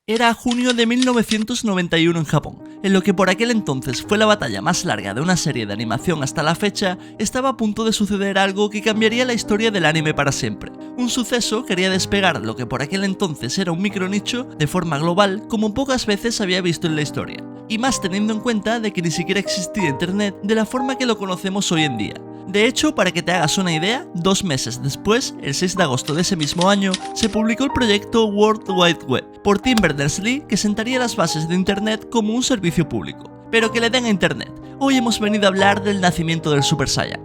Era junio de 1991 en Japón, en lo que por aquel entonces fue la batalla más larga de una serie de animación hasta la fecha. Estaba a punto de suceder algo que cambiaría la historia del anime para siempre. Un suceso quería despegar lo que por aquel entonces era un micronicho de forma global como pocas veces había visto en la historia, y más teniendo en cuenta de que ni siquiera existía internet de la forma que lo conocemos hoy en día. De hecho, para que te hagas una idea, 2 meses después, el 6 de agosto de ese mismo año, se publicó el proyecto World Wide Web por Tim Berners-Lee, que sentaría las bases de Internet como un servicio público. Pero que le den a Internet. Hoy hemos venido a hablar del nacimiento del Super Saiyan.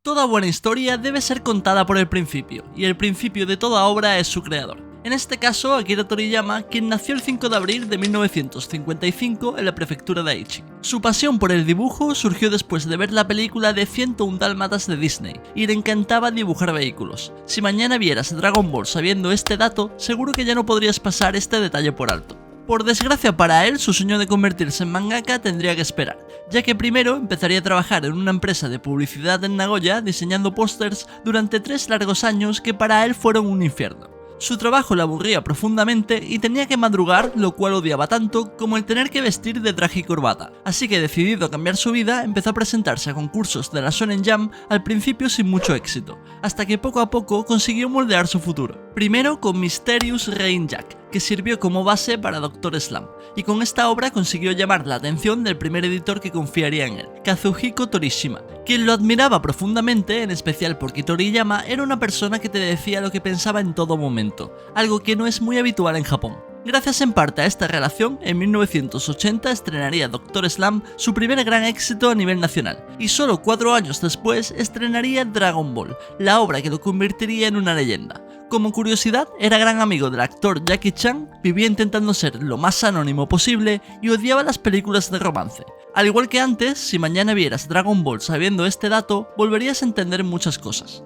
Toda buena historia debe ser contada por el principio, y el principio de toda obra es su creador. En este caso, Akira Toriyama, quien nació el 5 de abril de 1955 en la prefectura de Aichi. Su pasión por el dibujo surgió después de ver la película de 101 Dálmatas de Disney, y le encantaba dibujar vehículos. Si mañana vieras Dragon Ball sabiendo este dato, seguro que ya no podrías pasar este detalle por alto. Por desgracia para él, su sueño de convertirse en mangaka tendría que esperar, ya que primero empezaría a trabajar en una empresa de publicidad en Nagoya diseñando pósters durante 3 largos años que para él fueron un infierno. Su trabajo le aburría profundamente y tenía que madrugar, lo cual odiaba tanto como el tener que vestir de traje y corbata. Así que decidido a cambiar su vida, empezó a presentarse a concursos de la Shonen Jump, al principio sin mucho éxito, hasta que poco a poco consiguió moldear su futuro. Primero con Mysterious Rain Jack, que sirvió como base para Dr. Slump, y con esta obra consiguió llamar la atención del primer editor que confiaría en él, Kazuhiko Torishima, quien lo admiraba profundamente, en especial porque Toriyama era una persona que te decía lo que pensaba en todo momento, algo que no es muy habitual en Japón. Gracias en parte a esta relación, en 1980 estrenaría Dr. Slump su primer gran éxito a nivel nacional, y solo 4 años después estrenaría Dragon Ball, la obra que lo convertiría en una leyenda. Como curiosidad, era gran amigo del actor Jackie Chan, vivía intentando ser lo más anónimo posible y odiaba las películas de romance. Al igual que antes, si mañana vieras Dragon Ball sabiendo este dato, volverías a entender muchas cosas.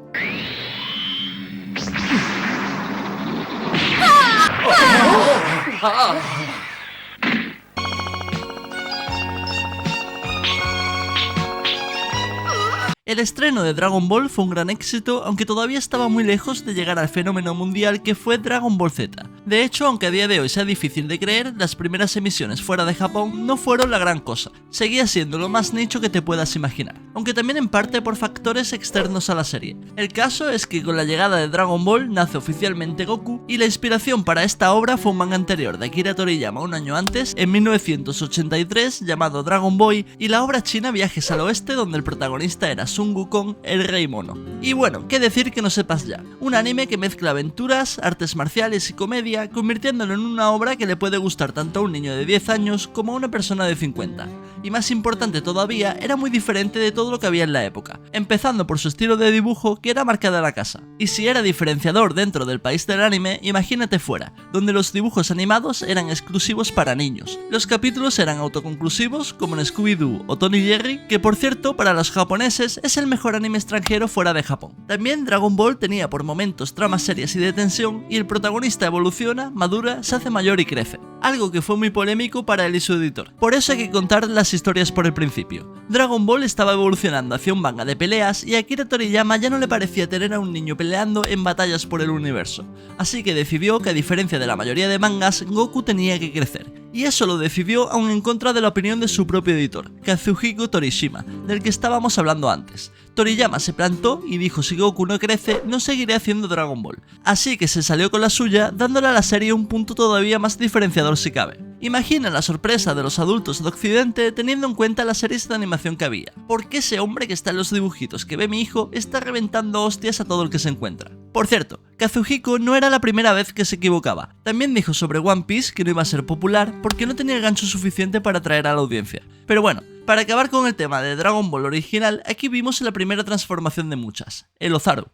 El estreno de Dragon Ball fue un gran éxito, aunque todavía estaba muy lejos de llegar al fenómeno mundial que fue Dragon Ball Z. De hecho, aunque a día de hoy sea difícil de creer, las primeras emisiones fuera de Japón no fueron la gran cosa. Seguía siendo lo más nicho que te puedas imaginar, aunque también en parte por factores externos a la serie. El caso es que con la llegada de Dragon Ball nace oficialmente Goku, y la inspiración para esta obra fue un manga anterior de Akira Toriyama un año antes, en 1983, llamado Dragon Boy, y la obra china Viajes al Oeste, donde el protagonista era Sun Wukong, el Rey Mono. Y bueno, qué decir que no sepas ya, un anime que mezcla aventuras, artes marciales y comedia, convirtiéndolo en una obra que le puede gustar tanto a un niño de 10 años como a una persona de 50. Y más importante todavía, era muy diferente de todo lo que había en la época, empezando por su estilo de dibujo, que era marca de la casa. Y si era diferenciador dentro del país del anime, imagínate fuera, donde los dibujos animados eran exclusivos para niños. Los capítulos eran autoconclusivos, como en Scooby-Doo o Tom y Jerry, que por cierto para los japoneses es el mejor anime extranjero fuera de Japón. También Dragon Ball tenía por momentos tramas serias y de tensión, y el protagonista evoluciona, madura, se hace mayor y crece, algo que fue muy polémico para él y su editor. Por eso hay que contar las historias por el principio. Dragon Ball estaba evolucionando hacia un manga de peleas, y a Akira Toriyama ya no le parecía tener a un niño peleando en batallas por el universo, así que decidió que, a diferencia de la mayoría de mangas, Goku tenía que crecer. Y eso lo decidió aún en contra de la opinión de su propio editor, Kazuhiko Torishima, del que estábamos hablando antes. Toriyama se plantó y dijo: si Goku no crece, no seguiré haciendo Dragon Ball. Así que se salió con la suya, dándole a la serie un punto todavía más diferenciador si cabe. Imagina la sorpresa de los adultos de Occidente teniendo en cuenta las series de animación que había. ¿Por qué ese hombre que está en los dibujitos que ve mi hijo está reventando hostias a todo el que se encuentra? Por cierto, Kazuhiko no era la primera vez que se equivocaba. También dijo sobre One Piece que no iba a ser popular porque no tenía el gancho suficiente para atraer a la audiencia. Pero bueno, para acabar con el tema de Dragon Ball original, aquí vimos la primera transformación de muchas, el Ozaru.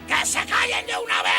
¡Que se callen de una vez!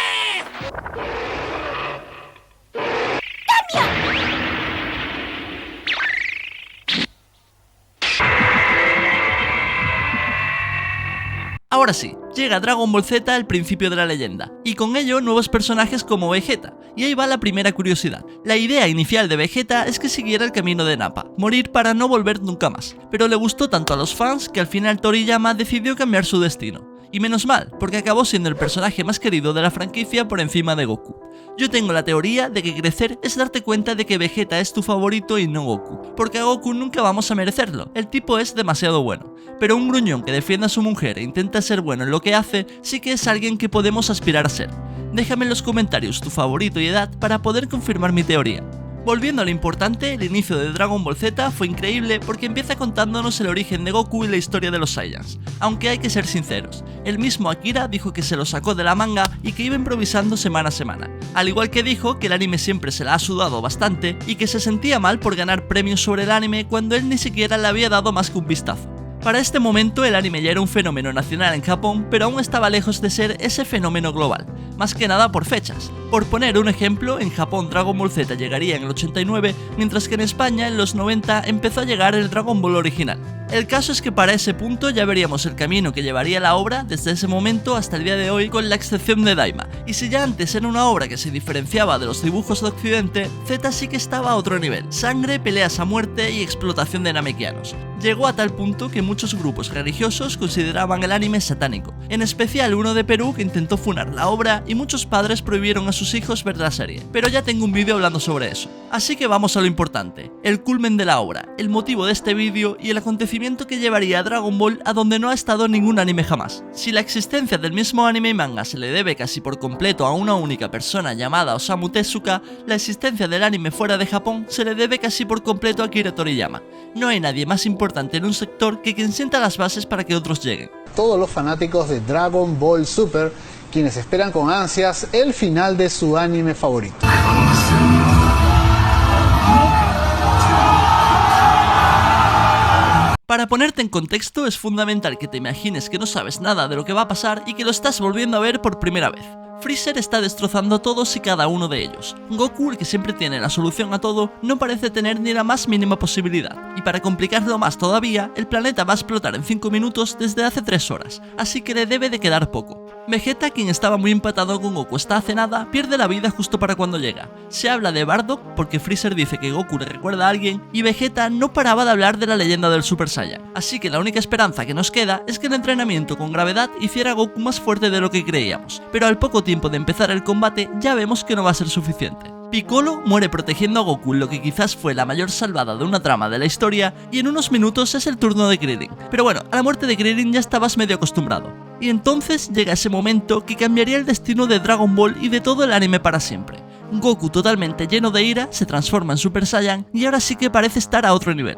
Ahora sí, llega Dragon Ball Z al principio de la leyenda, y con ello nuevos personajes como Vegeta, y ahí va la primera curiosidad. La idea inicial de Vegeta es que siguiera el camino de Nappa, morir para no volver nunca más, pero le gustó tanto a los fans que al final Toriyama decidió cambiar su destino. Y menos mal, porque acabó siendo el personaje más querido de la franquicia por encima de Goku. Yo tengo la teoría de que crecer es darte cuenta de que Vegeta es tu favorito y no Goku, porque a Goku nunca vamos a merecerlo, el tipo es demasiado bueno. Pero un gruñón que defienda a su mujer e intenta ser bueno en lo que hace, sí que es alguien que podemos aspirar a ser. Déjame en los comentarios tu favorito y edad para poder confirmar mi teoría. Volviendo a lo importante, el inicio de Dragon Ball Z fue increíble porque empieza contándonos el origen de Goku y la historia de los Saiyans. Aunque hay que ser sinceros, el mismo Akira dijo que se lo sacó de la manga y que iba improvisando semana a semana. Al igual que dijo que el anime siempre se la ha sudado bastante y que se sentía mal por ganar premios sobre el anime cuando él ni siquiera le había dado más que un vistazo. Para este momento el anime ya era un fenómeno nacional en Japón, pero aún estaba lejos de ser ese fenómeno global, más que nada por fechas. Por poner un ejemplo, en Japón Dragon Ball Z llegaría en el 89, mientras que en España en los 90 empezó a llegar el Dragon Ball original. El caso es que para ese punto ya veríamos el camino que llevaría la obra desde ese momento hasta el día de hoy, con la excepción de Daima, y si ya antes era una obra que se diferenciaba de los dibujos de Occidente, Z sí que estaba a otro nivel: sangre, peleas a muerte y explotación de namekianos. Llegó a tal punto que muchos grupos religiosos consideraban el anime satánico, en especial uno de Perú que intentó funar la obra y muchos padres prohibieron a sus hijos ver la serie, pero ya tengo un vídeo hablando sobre eso. Así que vamos a lo importante, el culmen de la obra, el motivo de este vídeo y el acontecimiento que llevaría a Dragon Ball a donde no ha estado ningún anime jamás. Si la existencia del mismo anime y manga se le debe casi por completo a una única persona llamada Osamu Tezuka, la existencia del anime fuera de Japón se le debe casi por completo a Akira Toriyama. No hay nadie más importante en un sector que quien sienta las bases para que otros lleguen. Todos los fanáticos de Dragon Ball Super, quienes esperan con ansias el final de su anime favorito. Para ponerte en contexto, es fundamental que te imagines que no sabes nada de lo que va a pasar y que lo estás volviendo a ver por primera vez. Freezer está destrozando a todos y cada uno de ellos. Goku, el que siempre tiene la solución a todo, no parece tener ni la más mínima posibilidad. Y para complicarlo más todavía, el planeta va a explotar en 5 minutos desde hace 3 horas, así que le debe de quedar poco. Vegeta, quien estaba muy empatado con Goku hasta hace nada, pierde la vida justo para cuando llega. Se habla de Bardock porque Freezer dice que Goku le recuerda a alguien y Vegeta no paraba de hablar de la leyenda del Super Saiyan. Así que la única esperanza que nos queda es que el entrenamiento con gravedad hiciera a Goku más fuerte de lo que creíamos, pero al poco tiempo de empezar el combate ya vemos que no va a ser suficiente. Piccolo muere protegiendo a Goku en lo que quizás fue la mayor salvada de una trama de la historia, y en unos minutos es el turno de Krillin. Pero bueno, a la muerte de Krillin ya estabas medio acostumbrado. Y entonces llega ese momento que cambiaría el destino de Dragon Ball y de todo el anime para siempre. Goku, totalmente lleno de ira, se transforma en Super Saiyan y ahora sí que parece estar a otro nivel.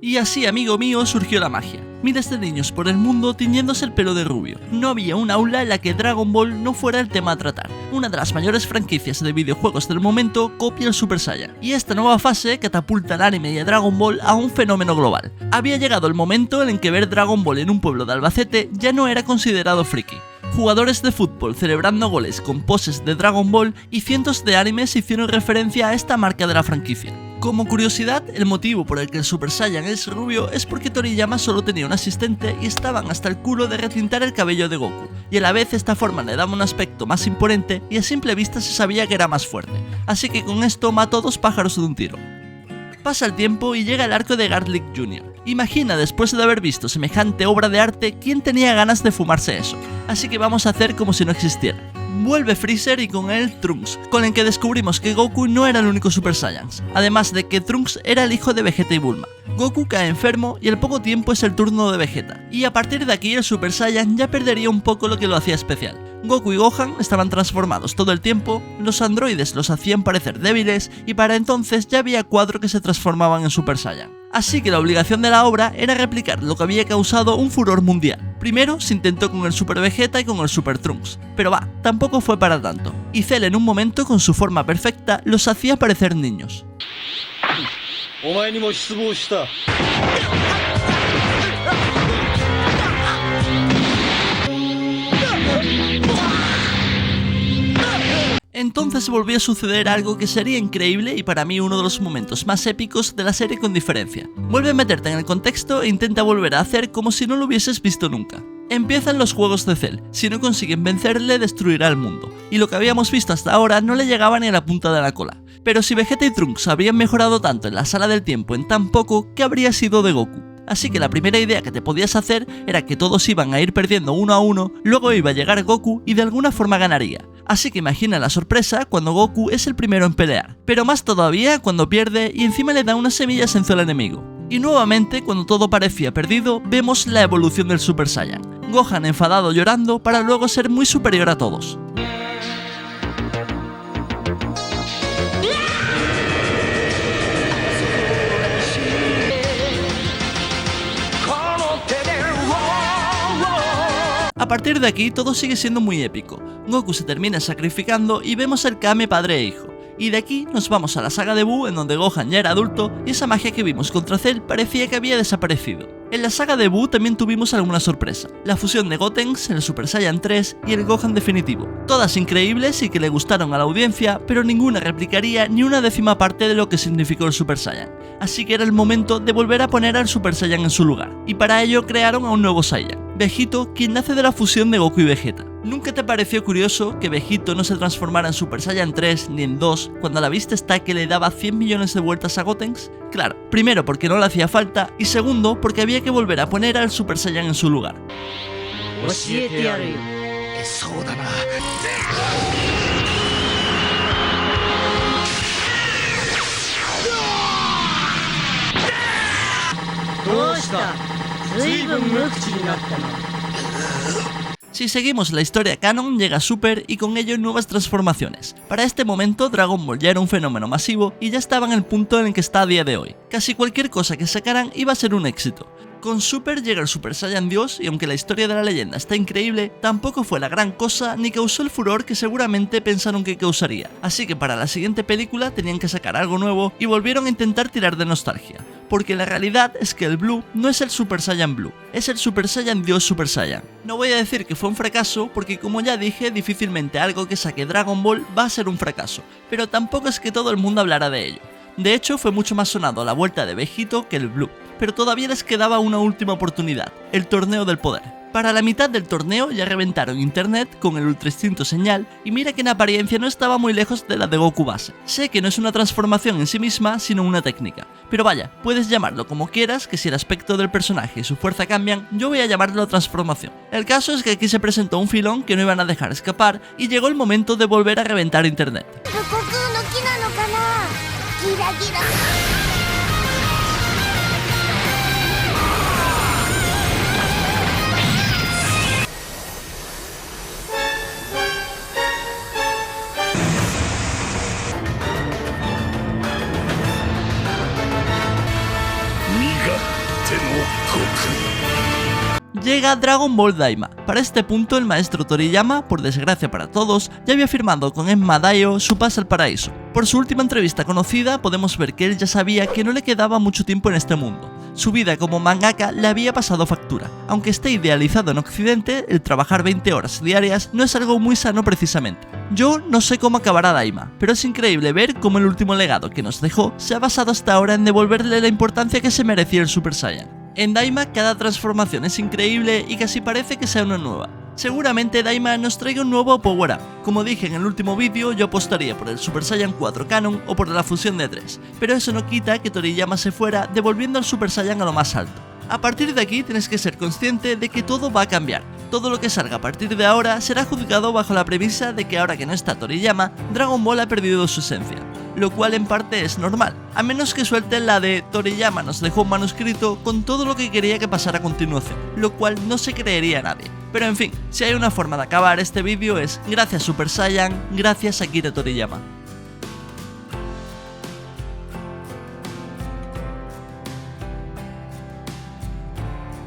Y así, amigo mío, surgió la magia. Miles de niños por el mundo tiñéndose el pelo de rubio. No había un aula en la que Dragon Ball no fuera el tema a tratar. Una de las mayores franquicias de videojuegos del momento copia el Super Saiyan, y esta nueva fase catapulta al anime y a Dragon Ball a un fenómeno global. Había llegado el momento en el que ver Dragon Ball en un pueblo de Albacete ya no era considerado friki. Jugadores de fútbol celebrando goles con poses de Dragon Ball y cientos de animes hicieron referencia a esta marca de la franquicia. Como curiosidad, el motivo por el que el Super Saiyan es rubio es porque Toriyama solo tenía un asistente y estaban hasta el culo de retintar el cabello de Goku, y a la vez esta forma le daba un aspecto más imponente y a simple vista se sabía que era más fuerte, así que con esto mató 2 pájaros de un tiro. Pasa el tiempo y llega el arco de Garlic Jr. Imagina, después de haber visto semejante obra de arte, quién tenía ganas de fumarse eso, así que vamos a hacer como si no existiera. Vuelve Freezer y con él Trunks, con el que descubrimos que Goku no era el único Super Saiyan, además de que Trunks era el hijo de Vegeta y Bulma. Goku cae enfermo y al poco tiempo es el turno de Vegeta, y a partir de aquí el Super Saiyan ya perdería un poco lo que lo hacía especial. Goku y Gohan estaban transformados todo el tiempo, los androides los hacían parecer débiles y para entonces ya había 4 que se transformaban en Super Saiyan. Así que la obligación de la obra era replicar lo que había causado un furor mundial. Primero se intentó con el Super Vegeta y con el Super Trunks, pero tampoco fue para tanto, y Cell en un momento con su forma perfecta los hacía parecer niños. Entonces volvió a suceder algo que sería increíble y para mí uno de los momentos más épicos de la serie con diferencia. Vuelve a meterte en el contexto e intenta volver a hacer como si no lo hubieses visto nunca. Empiezan los juegos de Cell, si no consiguen vencerle destruirá el mundo, y lo que habíamos visto hasta ahora no le llegaba ni a la punta de la cola. Pero si Vegeta y Trunks habrían mejorado tanto en la sala del tiempo en tan poco, ¿qué habría sido de Goku? Así que la primera idea que te podías hacer era que todos iban a ir perdiendo 1 a 1, luego iba a llegar Goku y de alguna forma ganaría. Así que imagina la sorpresa cuando Goku es el primero en pelear, pero más todavía cuando pierde y encima le da unas semillas en al enemigo. Y nuevamente, cuando todo parecía perdido, vemos la evolución del Super Saiyan. Gohan enfadado llorando para luego ser muy superior a todos. A partir de aquí todo sigue siendo muy épico. Goku se termina sacrificando y vemos el Kame padre e hijo. Y de aquí nos vamos a la saga de Buu, en donde Gohan ya era adulto y esa magia que vimos contra Cell parecía que había desaparecido. En la saga de Buu también tuvimos alguna sorpresa, la fusión de Gotenks, el Super Saiyan 3 y el Gohan definitivo. Todas increíbles y que le gustaron a la audiencia, pero ninguna replicaría ni una décima parte de lo que significó el Super Saiyan. Así que era el momento de volver a poner al Super Saiyan en su lugar, y para ello crearon a un nuevo Saiyan, Vegito, quien nace de la fusión de Goku y Vegeta. ¿Nunca te pareció curioso que Vegito no se transformara en Super Saiyan 3 ni en 2 cuando a la vista está que le daba 100 millones de vueltas a Gotenks? Claro, primero porque no le hacía falta y segundo porque había que volver a poner al Super Saiyan en su lugar. Si seguimos la historia canon, llega Super y con ello nuevas transformaciones. Para este momento Dragon Ball ya era un fenómeno masivo y ya estaba en el punto en el que está a día de hoy. Casi cualquier cosa que sacaran iba a ser un éxito. Con Super llega el Super Saiyan Dios y aunque la historia de la leyenda está increíble, tampoco fue la gran cosa ni causó el furor que seguramente pensaron que causaría. Así que para la siguiente película tenían que sacar algo nuevo y volvieron a intentar tirar de nostalgia. Porque la realidad es que el Blue no es el Super Saiyan Blue, es el Super Saiyan Dios Super Saiyan. No voy a decir que fue un fracaso porque como ya dije, difícilmente algo que saque Dragon Ball va a ser un fracaso, pero tampoco es que todo el mundo hablara de ello. De hecho, fue mucho más sonado la vuelta de Vegito que el Blue, pero todavía les quedaba una última oportunidad, el Torneo del Poder. Para la mitad del torneo ya reventaron internet con el ultra instinto señal y mira que en apariencia no estaba muy lejos de la de Goku base. Sé que no es una transformación en sí misma, sino una técnica, pero vaya, puedes llamarlo como quieras, que si el aspecto del personaje y su fuerza cambian, yo voy a llamarlo transformación. El caso es que aquí se presentó un filón que no iban a dejar escapar y llegó el momento de volver a reventar internet. Llega Dragon Ball Daima. Para este punto el maestro Toriyama, por desgracia para todos, ya había firmado con Enma Daioh su pase al paraíso. Por su última entrevista conocida podemos ver que él ya sabía que no le quedaba mucho tiempo en este mundo. Su vida como mangaka le había pasado factura. Aunque esté idealizado en Occidente, el trabajar 20 horas diarias no es algo muy sano precisamente. Yo no sé cómo acabará Daima, pero es increíble ver cómo el último legado que nos dejó se ha basado hasta ahora en devolverle la importancia que se merecía el Super Saiyan. En Daima cada transformación es increíble y casi parece que sea una nueva. Seguramente Daima nos traiga un nuevo Power Up. Como dije en el último vídeo, yo apostaría por el Super Saiyan 4 Canon o por la fusión de 3, pero eso no quita que Toriyama se fuera devolviendo al Super Saiyan a lo más alto. A partir de aquí tienes que ser consciente de que todo va a cambiar. Todo lo que salga a partir de ahora será juzgado bajo la premisa de que ahora que no está Toriyama, Dragon Ball ha perdido su esencia. Lo cual en parte es normal, a menos que suelten la de Toriyama nos dejó un manuscrito con todo lo que quería que pasara a continuación, lo cual no se creería a nadie. Pero en fin, si hay una forma de acabar este vídeo es gracias Super Saiyan, gracias Akira Toriyama.